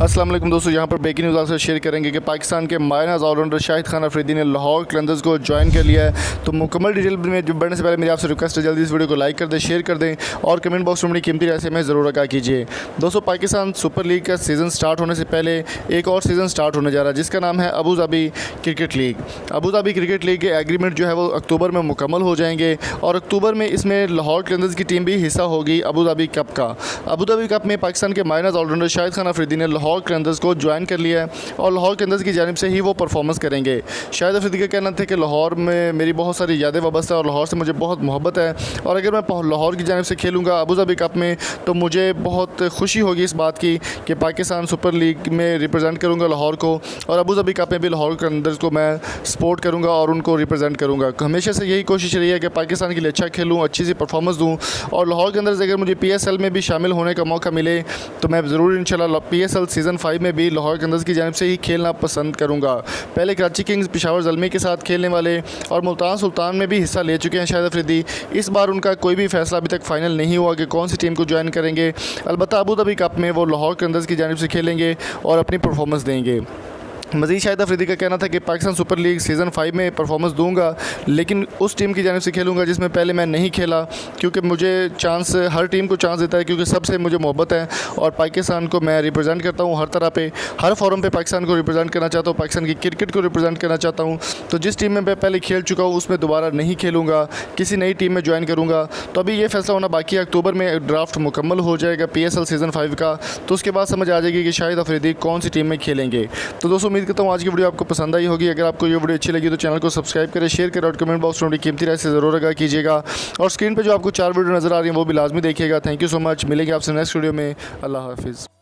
अस्सलाम वालेकुम दोस्तों, यहाँ पर ब्रेकिंग न्यूज़ आपसे शेयर करेंगे कि पाकिस्तान के मायनाज़ ऑलराउंडर शाहिद खान अफरीदी ने लाहौर कलंदर्स को ज्वाइन कर लिया है। तो मुकम्मल डिटेल में बढ़ने से पहले मेरी आपसे रिक्वेस्ट है, जल्दी इस वीडियो को लाइक कर दें, शेयर कर दें और कमेंट बॉक्स में अपनी कीमती राय से हमें ज़रूर आगाह कीजिए। दोस्तों, पाकिस्तान सुपर लीग का सीज़न स्टार्ट होने से पहले एक और सीज़न स्टार्ट होने जा रहा है जिसका नाम है Abu Dhabi cricket league. Abu Dhabi cricket league के एग्रीमेंट जो है वो अक्टूबर में मुकम्मल हो जाएंगे और अक्टूबर में इसमें लाहौर कलंदर्स की टीम भी हिस्सा होगी अबू धाबी कप का। अबू धाबी कप में पाकिस्तान के मायनाज़ ऑलराउंडर शाहिद खान अफरीदी ने लाहौर कलंदर्स को ज्वाइन कर लिया है और लाहौर कलंदर्स की जानिब से ही वो परफॉर्मेंस करेंगे। शाहिद अफरीदी का कहना था कि लाहौर में मेरी बहुत सारी यादें वाबस्ता है और लाहौर से मुझे बहुत मोहब्बत है और अगर मैं लाहौर की जानिब से खेलूँगा अबू धाबी कप में तो मुझे बहुत खुशी होगी इस बात की कि पाकिस्तान सुपर लीग में रिप्रेजेंट करूँगा लाहौर को और अबू धाबी कप में भी लाहौर कलंदर्स को मैं सपोर्ट करूँगा और उनको रिप्रेजेंट करूँगा। हमेशा से यही कोशिश रही है कि पाकिस्तान के लिए अच्छा खेलूँ, अच्छी सी परफॉर्मेंस दूँ और लाहौर कलंदर्स अगर मुझे PSL में भी शामिल होने का मौका मिले तो मैं ज़रूर इंशाल्लाह PSL सीज़न 5 में भी लाहौर कलंदर्स की जानिब से ही खेलना पसंद करूँगा। पहले कराची किंग्स, पेशावर ज़ल्मी के साथ खेलने वाले और मुल्तान सुल्तान में भी हिस्सा ले चुके हैं शाहिद अफरीदी। इस बार उनका कोई भी फैसला अभी तक फाइनल नहीं हुआ कि कौन सी टीम को ज्वाइन करेंगे। अलबत्ता अबू धाबी कप में वो लाहौर कलंदर्स की जानिब से खेलेंगे और अपनी परफॉर्मेंस देंगे। मज़ीद शाहिद अफरीदी का कहना था कि पाकिस्तान सुपर लीग सीज़न 5 में परफॉर्मेंस दूंगा लेकिन उस टीम की जानिब से खेलूंगा जिसमें पहले मैं नहीं खेला, क्योंकि मुझे चांस हर टीम को चांस देता है क्योंकि सबसे मुझे मोहब्बत है और पाकिस्तान को मैं रिप्रेजेंट करता हूं हर तरह पे, हर फॉरम पे पाकिस्तान को रिप्रेजेंट करना चाहता हूँ, पाकिस्तान की क्रिकेट को रिप्रेजेंट करना चाहता हूँ। तो जिस टीम में मैं पहले खेल चुका हूँ उसमें दोबारा नहीं खेलूँगा, किसी नई टीम में ज्वाइन करूँगा। तो अभी ये फैसला होना बाकी है, अक्टूबर में ड्राफ्ट मुकम्मल हो जाएगा PSL सीज़न 5 का, तो उसके बाद समझ आ जाएगी कि शाहिद अफरीदी कौन सी टीम में खेलेंगे। तो दोस्तों, उम्मीद करता हूँ आज की वीडियो आपको पसंद आई होगी। अगर आपको ये वीडियो अच्छी लगी तो चैनल को सब्सक्राइब करें, शेयर करें और कमेंट बॉक्स में अपनी कीमती राय से ज़रूर आगाह कीजिएगा और स्क्रीन पे जो आपको 4 वीडियो नज़र आ रही हैं वो भी लाजमी देखिएगा। Thank you so much. मिलेंगे आपसे नेक्स्ट वीडियो में। अल्लाह हाफिज़।